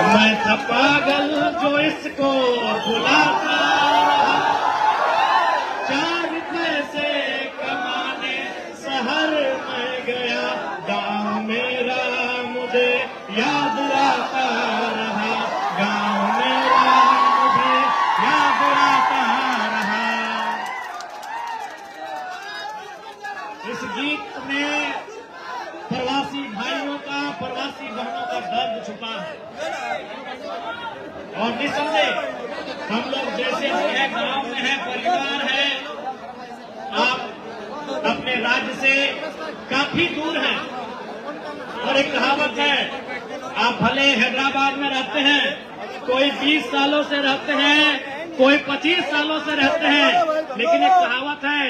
मैं था पागल जो इसको बुलाता रहा, 4 पैसे कमाने शहर में गया, गाँव मेरा मुझे याद आता रहा, गाँव मेरा मुझे याद आता रहा। इस गीत में प्रवासी भाइयों का, प्रवासी बहनों का दर्द छुपा है और निसंदेह हम लोग जैसे हैं, गांव में है, परिवार है, आप अपने राज्य से काफी दूर हैं। और एक कहावत है, आप भले हैदराबाद में रहते हैं, कोई 20 सालों से रहते हैं, कोई 25 सालों से रहते हैं, लेकिन एक कहावत है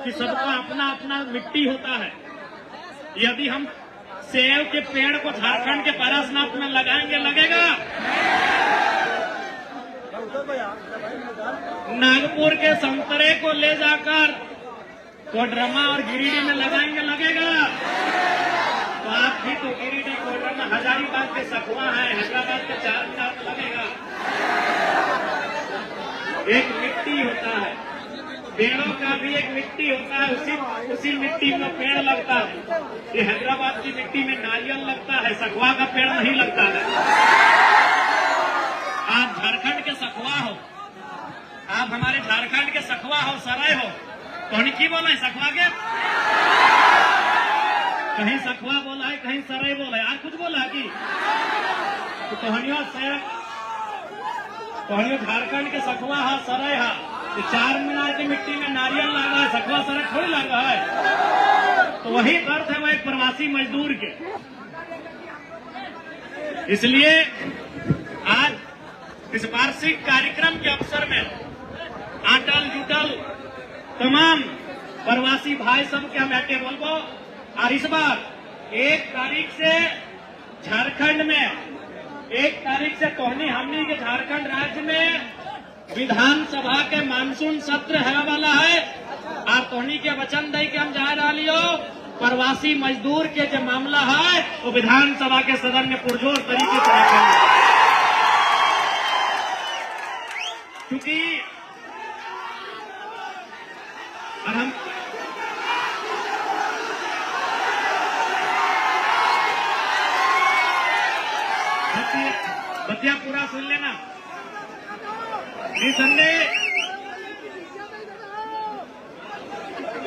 कि सबका अपना अपना मिट्टी होता है। यदि हम सेब के पेड़ को झारखंड के पारसनाथ में लगाएंगे, लगेगा? नागपुर के संतरे को ले जाकर कोडरमा और गिरिडीह में लगाएंगे, लगेगा? तो आप भी तो गिरिडीह, कोडरमा, हजारीबाग के सखुआ है, हैदराबाद के चारमीनार में लगेगा। एक मिट्टी होता है, पेड़ों का भी एक मिट्टी होता है, उसी मिट्टी में पेड़ लगता है। ये हैदराबाद की मिट्टी में नारियल लगता है, सखुआ का पेड़ नहीं लगता है। आप झारखंड के सखुआ हो, आप हमारे झारखंड के सखुआ हो, सराय हो, तो की बोला है सखुआ के? कहीं सखुआ बोला है, कहीं सराय बोला है, आज कुछ बोला है कि तो झारखंड के सखुआ है, सराय है, चारमीनार की मिट्टी में नारियल लगा है, सखुआ सड़क थोड़ी लगा है। तो वही दर्द है वो एक प्रवासी मजदूर के। इसलिए आज इस वार्षिक कार्यक्रम के अवसर में आटल जुटल तमाम प्रवासी भाई सब के हम बैठे बोलबो। और इस बार 1 तारीख से झारखंड में, 1 तारीख से तोहनी हमनी के झारखंड राज्य में विधानसभा के मानसून सत्र है वाला है। और तोहनी के वचन दे के हम जा रहा लियो, प्रवासी मजदूर के जो मामला है वो विधानसभा के सदन में पुरजोर तरीके से रखेंगे। क्योंकि और हम बतिया पूरा सुन लेना। निसंदेह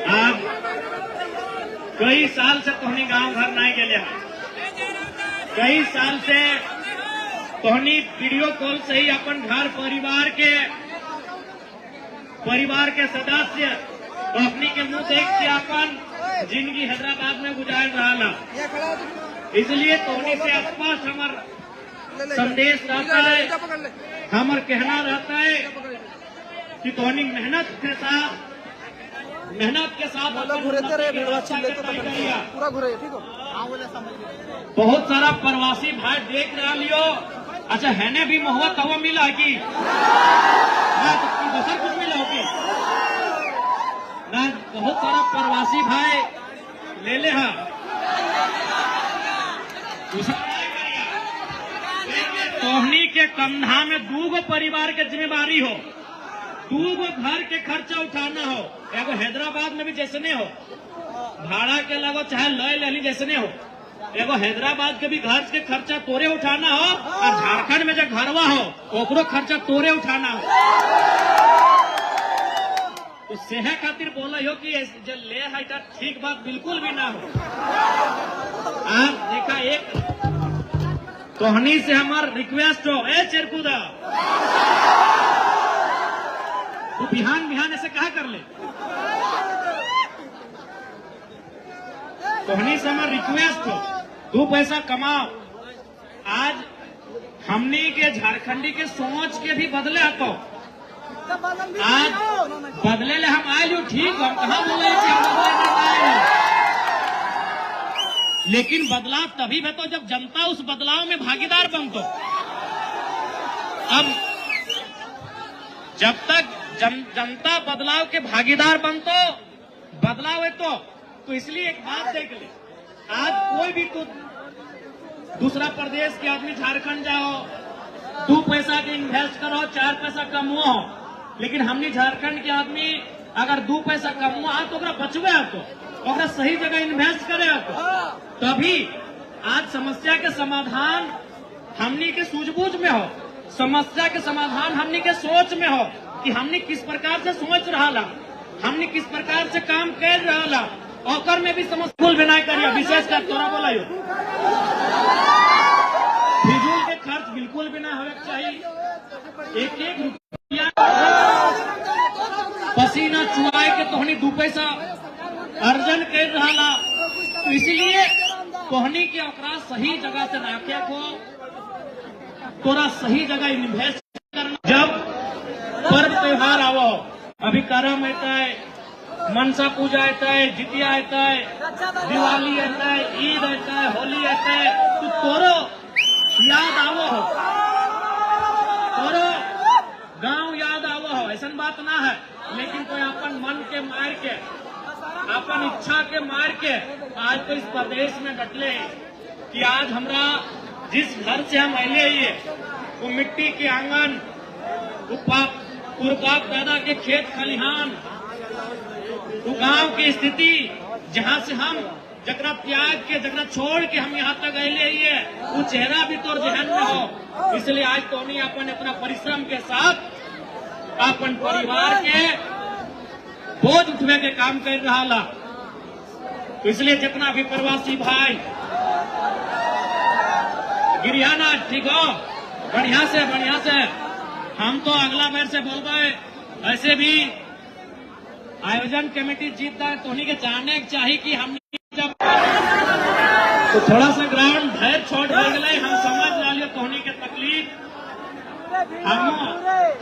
आप कई साल से तोहनी गांव घर नहीं गेले हैं, कई साल से तोहनी वीडियो कॉल से ही अपन घर परिवार के सदस्य तो अपनी के मुंह देख के अपन जिंदगी हैदराबाद में गुजार रहा। इसलिए तोहनी से स्पष्ट हमार संदेश रहता है, हमार कहना रहता है कि तोहनी मेहनत के साथ बहुत सारा प्रवासी भाई देख रहा लियो। अच्छा है भी मोहब्बत हवा मिला कि दूसरा कुछ मिला होगी ना? बहुत सारा प्रवासी भाई ले ले हा तोहनी के कंधा में 2 परिवार के जिम्मेवारी हो, 2 घर के खर्चा उठाना हो। एगो हैदराबाद में भी जैसने हो भाड़ा के लगो चाहे लय लेली जैसने हो, एगो हैदराबाद के भी घर के खर्चा तोरे उठाना हो और झारखंड में जो घरवा हो ओकरो खर्चा तोरे उठाना हो। तो सेहे खातिर बोला हो कि जो ले है ठीक बात बिल्कुल भी ना हो। आज देखा एक तोहनी से हमार रिक्वेस्ट हो, ए चेरकुदा तू बिहान ऐसे कहा कर ले। तोहनी से हमार रिक्वेस्ट हो, 2 पैसा कमाओ। आज हमनी के झारखंडी के सोच के भी बदले आतो, आज बदले ले हम आये ठीक, हम कहा बोले कि हम बदले, लेकिन बदलाव तभी है तो जब जनता उस बदलाव में भागीदार बनतो। अब जब तक जनता बदलाव के भागीदार बनतो, बदलाव है तो इसलिए एक बात देख ले, आज कोई भी तू दूसरा प्रदेश के आदमी झारखंड जाओ, 2 पैसा के इन्वेस्ट करो, 4 पैसा कमुओ, लेकिन हमने झारखंड के आदमी अगर 2 पैसा कमुआ तो बचवे तो सही जगह इन्वेस्ट करे तभी आज समस्या के समाधान हमनी के सूझबूझ में हो, समस्या के समाधान हमनी के सोच में हो कि हमनी किस प्रकार से सोच रहा, हमनी किस प्रकार से काम कर रहा, और में भी समस्या बिना करिए। विशेषकर तोरा बोला फिजूल के खर्च बिल्कुल भी ना होना चाहिए। एक रुपया पसीना चुराए के तोहनी 2 पैसा अर्जन कर रहा, तो इसलिए तोहनी के ओकरा सही जगह से रखे को, तोरा सही जगह इन्वेस्ट करना। जब पर्व त्योहार आवो, अभी करम आता है, मनसा पूजा आता है, जितिया आता है, दिवाली आता है, ईद आता है, होली आता है, तो तोरो याद आवो हो, तोरो गांव याद आवो हो, ऐसा बात ना है। लेकिन कोई अपन मन के मार के, अपन इच्छा के मार के आज तो इस प्रदेश में डटले कि आज हमरा जिस घर से हम अले ये वो मिट्टी के आंगन, वो बाप दादा के खेत खलिहान, वो गांव की स्थिति जहां से हम जकरा त्याग के, जकरा छोड़ के हम यहाँ तक अले ही है, वो चेहरा भी तोर जहन में हो। इसलिए आज तो नहीं अपन अपना परिश्रम के साथ अपन परिवार के बोझ उठवे के काम कर रहा। तो इसलिए जितना भी प्रवासी भाई गिरियाना ठीक हो, बढ़िया से हम तो अगला बार से बोल रहे, ऐसे भी आयोजन कमेटी जीतता है तो उन्हीं के जानने चाहिए कि हम जब तो थोड़ा सा ग्राउंड ढेर छोड़ दे गए, हम समझ लिये तो उन्हीं के तकलीफ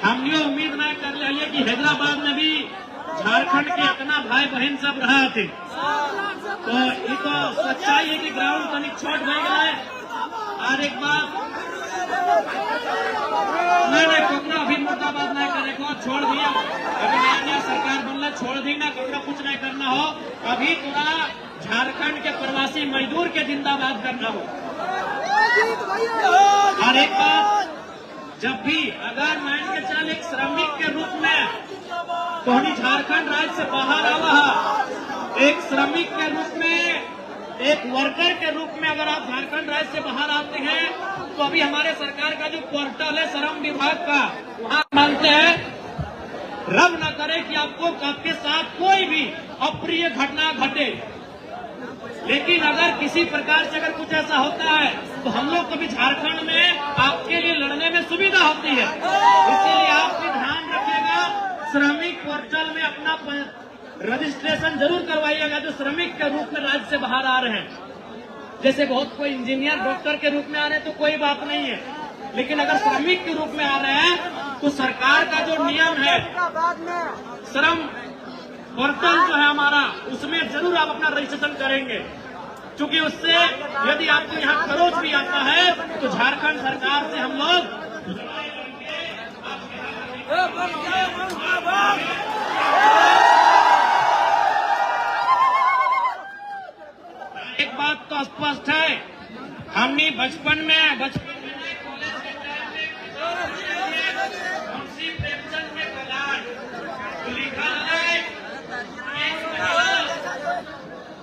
हमने उम्मीद ना कर लिया कि हैदराबाद में भी झारखंड के इतना भाई बहन सब रहा थे, तो ये तो सच्चाई है कि ग्राउंड तनिक छोट हो गए। और एक बात नहीं कोकरा अभी मुर्दाबाद नहीं करे को छोड़ दिया, अभी नया सरकार बनला छोड़ दी ना, कोकरा कुछ नहीं करना हो, अभी पूरा झारखंड के प्रवासी मजदूर के जिंदाबाद करना हो। और एक बात, जब भी अगर मान के चल एक श्रमिक के रूप में तो झारखंड राज्य से बाहर आवा, एक श्रमिक के रूप में, एक वर्कर के रूप में अगर आप झारखंड राज्य से बाहर आते हैं तो अभी हमारे सरकार का जो पोर्टल है श्रम विभाग का, वहाँ मानते हैं रब न करे कि आपके साथ कोई भी अप्रिय घटना घटे, लेकिन अगर किसी प्रकार से अगर कुछ ऐसा होता है तो हम लोग कभी झारखंड में आपके लिए लड़ने में सुविधा होती है। इसीलिए आप भी ध्यान रखिएगा, श्रमिक पोर्टल में अपना रजिस्ट्रेशन जरूर करवाइएगा जो श्रमिक के रूप में राज्य से बाहर आ रहे हैं। जैसे बहुत कोई इंजीनियर डॉक्टर के रूप में आ रहे हैं तो कोई बात नहीं है, लेकिन अगर श्रमिक के रूप में आ रहे हैं तो सरकार का जो नियम है श्रम पोर्टल जो है हमारा, उसमें जरूर आप अपना रजिस्ट्रेशन करेंगे, क्योंकि उससे यदि आपको यहाँ खरोच भी आता है तो झारखंड सरकार से हम लोग एक बात तो स्पष्ट है, हमने बचपन में कॉलेज के टाइम में मुंशी प्रेमचंद के कलाम लिखा है,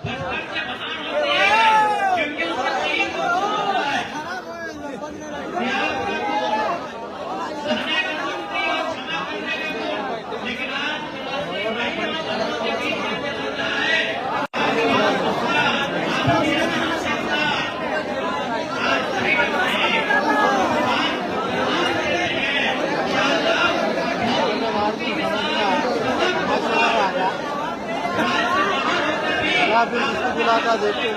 बचपन से महान होती है क्योंकि उसका 3 गुण है, सहने का शक्ति और क्षमा करने का गुण। लेकिन आज के बीच में चलता है फिर इसको बुलाता देखो।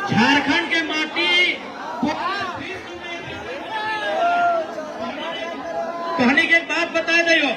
झारखंड के माटी कहने के बात बता दियो।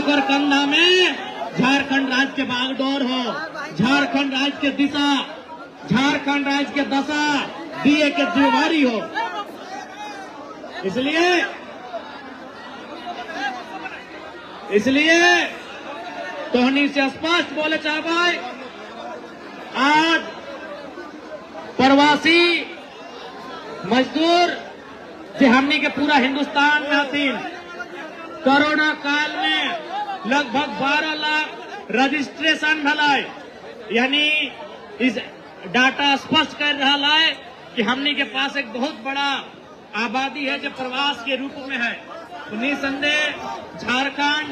ओकर कंधा में झारखंड राज्य के बागडोर हो, झारखंड राज्य के दिशा, झारखंड राज्य के दशा दिए के जिम्मेवारी हो। इसलिए तोहनी से स्पष्ट बोले चाहे आज प्रवासी मजदूर जो हमनी के पूरा हिंदुस्तान में हथिन, कोरोना काल में लगभग 12 लाख रजिस्ट्रेशन भलाई, यानी इस डाटा स्पष्ट कर रहा है कि हमनी के पास एक बहुत बड़ा आबादी है जो प्रवास के रूप में है। तो निसंदेह झारखंड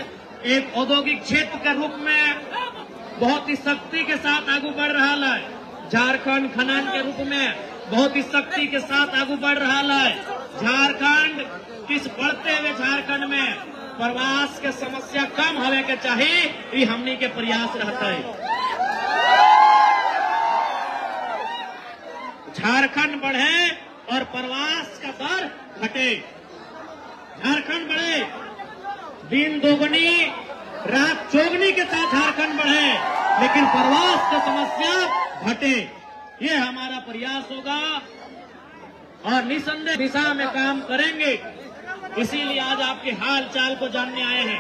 एक औद्योगिक क्षेत्र के रूप में बहुत ही शक्ति के साथ आगे बढ़ रहा है। झारखंड खनन के रूप में बहुत ही शक्ति के साथ आगे बढ़ रहा है। झारखंड किस बढ़ते हुए झारखंड में प्रवास के समस्या कम होने के चाहिए, ये हमनी के प्रयास रहता है। झारखंड बढ़े और प्रवास का दर घटे, झारखंड बढ़े, दिन दोगुनी रात चौगुनी के साथ झारखंड बढ़े, लेकिन प्रवास की समस्या घटे, ये हमारा प्रयास होगा और निसंदेह दिशा में काम करेंगे। इसीलिए आज आपके हाल चाल को जानने आए हैं,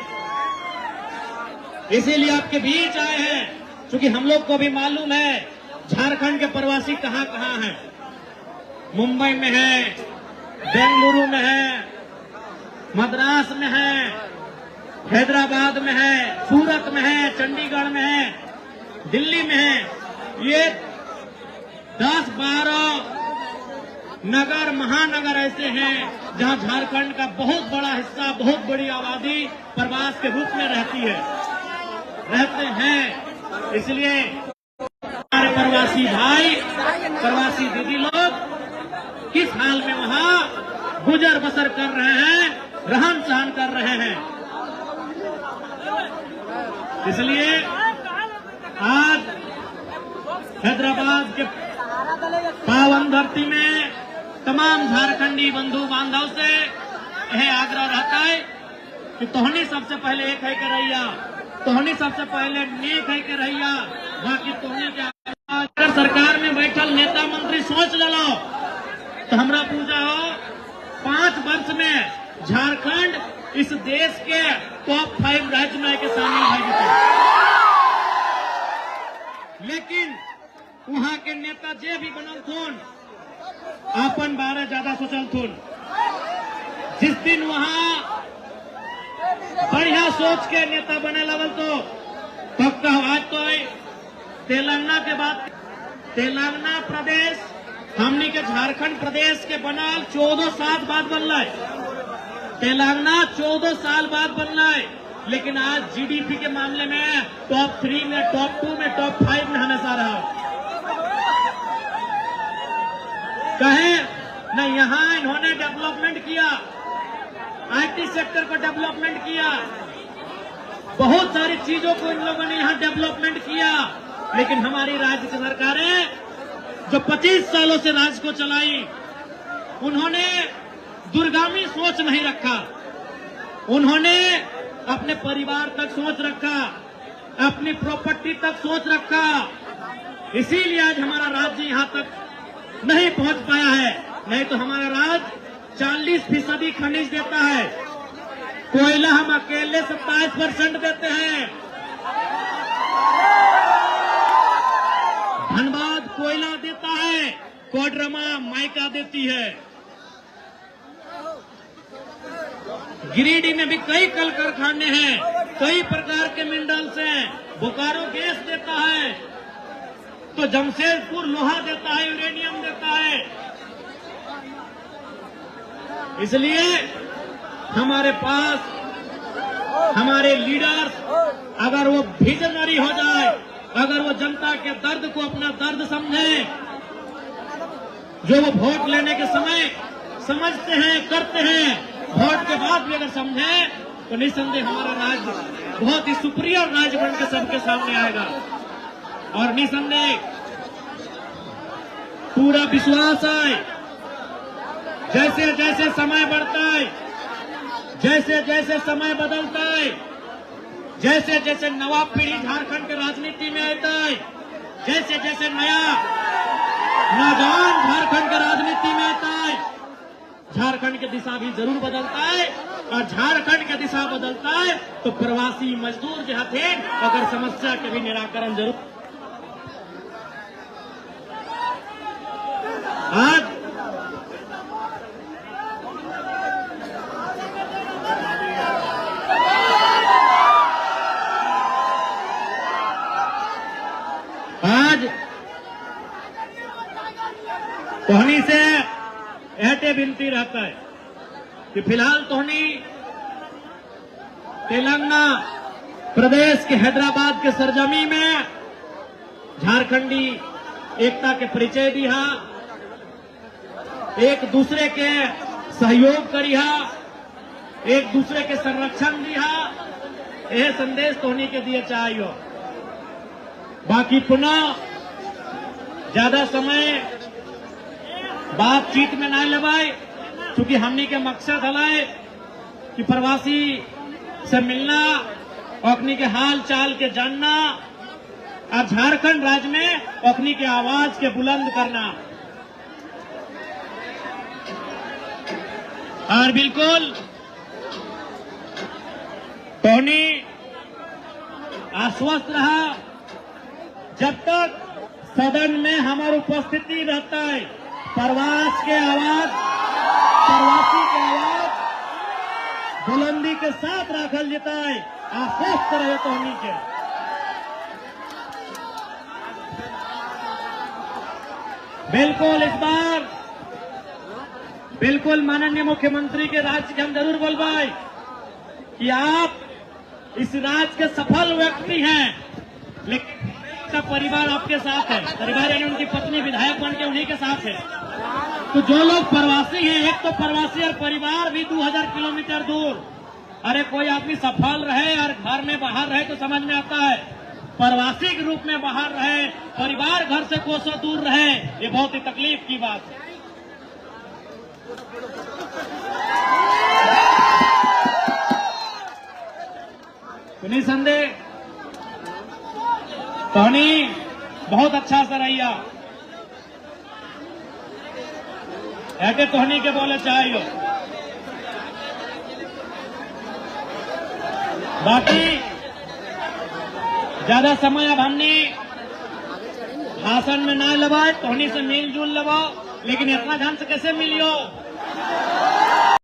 इसीलिए आपके बीच आए हैं, क्योंकि हम लोग को भी मालूम है झारखंड के प्रवासी कहाँ कहाँ हैं। मुंबई में है, बेंगलुरु में है, मद्रास में है, हैदराबाद में है, सूरत में है, चंडीगढ़ में है, दिल्ली में है। ये 10-12 नगर महानगर ऐसे हैं जहां झारखंड का बहुत बड़ा हिस्सा, बहुत बड़ी आबादी प्रवास के रूप में रहते हैं। इसलिए हमारे प्रवासी भाई, प्रवासी दीदी लोग किस हाल में वहां गुजर बसर कर रहे हैं, रहन सहन कर रहे हैं। इसलिए आज हैदराबाद के पावन धरती में तमाम झारखंडी बंधु बांधव से यह आग्रह रहता है कि तोहनी सबसे पहले एक है के रहिया, तोहनी सबसे पहले नेक है के रहिया, बाकी तोहनी के अगर सरकार में बैठल नेता मंत्री सोच लो तो हमरा पूछा हो 5 वर्ष में झारखंड इस देश के टॉप 5 राज्य में के शामिल है। लेकिन वहां के नेता जे भी बनल थोन अपन बारे ज्यादा सोचल थोन। जिस दिन वहां बढ़िया सोच के नेता बने लगल तो पक्का आज तो तेलंगाना के बाद तेलंगाना प्रदेश हमनी के झारखंड प्रदेश के बनल 14 साल बाद बनल है। तेलंगाना 14 साल बाद बनल है, लेकिन आज जीडीपी के मामले में टॉप 3 में, टॉप 2 में, टॉप 5 में हमेशा रहा। कहे नहीं, यहाँ इन्होंने डेवलपमेंट किया, आईटी सेक्टर को डेवलपमेंट किया, बहुत सारी चीजों को इन लोगों ने यहाँ डेवलपमेंट किया। लेकिन हमारी राज्य की सरकारें जो 25 सालों से राज्य को चलाई, उन्होंने दूरगामी सोच नहीं रखा, उन्होंने अपने परिवार तक सोच रखा, अपनी प्रॉपर्टी तक सोच रखा। इसीलिए आज हमारा राज्य यहाँ तक नहीं पहुंच पाया है। नहीं तो हमारा राज्य 40% खनिज देता है, कोयला हम अकेले 27% देते हैं। धनबाद कोयला देता है, कोडरमा माइका देती है। गिरिडीह में भी कई कल कारखाने हैं, कई प्रकार के मिनरल्स हैं। बोकारो गैस देता है, तो जमशेदपुर लोहा देता है, यूरेनियम देता है। इसलिए हमारे पास हमारे लीडर्स अगर वो विजनरी हो जाए, अगर वो जनता के दर्द को अपना दर्द समझे, जो वो वोट लेने के समय समझते हैं, करते हैं, वोट के बाद भी अगर समझे, तो निसंदेह हमारा राज्य बहुत ही सुपीरियर राज्य बनकर सबके सामने आएगा। और निसंदेह पूरा विश्वास है, जैसे जैसे समय बढ़ता है, जैसे जैसे समय बदलता है, जैसे जैसे नवा पीढ़ी झारखंड के राजनीति में आता है, जैसे जैसे नया नौजवान झारखंड के राजनीति में आता है, झारखंड की दिशा भी जरूर बदलता है। और झारखंड की दिशा बदलता है तो प्रवासी मजदूर जो थे अगर समस्या के भी निराकरण जरूर। आज तोहनी से ऐटे विनती रहता है कि फिलहाल तोहनी तेलंगाना प्रदेश के हैदराबाद के सरजमी में झारखंडी एकता के परिचय दिया, एक दूसरे के सहयोग करिहा, एक दूसरे के संरक्षण दिया। यह संदेश तोहनी के दिए चाहिए। बाकी पुनः ज्यादा समय बातचीत में ना लगाए, क्योंकि हमनी के मकसद है कि प्रवासी से मिलना और अपनी के हाल चाल के जानना और झारखंड राज्य में अपनी के आवाज के बुलंद करना। और बिल्कुल टोनी आश्वस्त रहा, जब तक सदन में हमारी उपस्थिति रहता है प्रवासी के आवाज बुलंदी के साथ रखल जाता है। आश्वस्त रहे टोनी के। बिल्कुल इस बार बिल्कुल माननीय मुख्यमंत्री के राज्य के हम जरूर बोलवाए कि आप इस राज्य के सफल व्यक्ति हैं, लेकिन का परिवार आपके साथ है। परिवार यानी उनकी पत्नी विधायक बन के उन्हीं के साथ है। तो जो लोग प्रवासी हैं, एक तो प्रवासी और परिवार भी 2000 किलोमीटर दूर। अरे कोई आदमी सफल रहे और घर में बाहर रहे तो समझ में आता है, प्रवासी के रूप में बाहर रहे, परिवार घर से कोसों दूर रहे, ये बहुत ही तकलीफ की बात है। तो निसंदेह टोनी बहुत अच्छा सा रहिया। ऐसे टोनी के बोले चाहिए। बाकी ज्यादा समय अब हमने भाषण में ना लगाए, टोनी से मिलजुल लगाओ, लेकिन इतना ढंग से कैसे मिलियो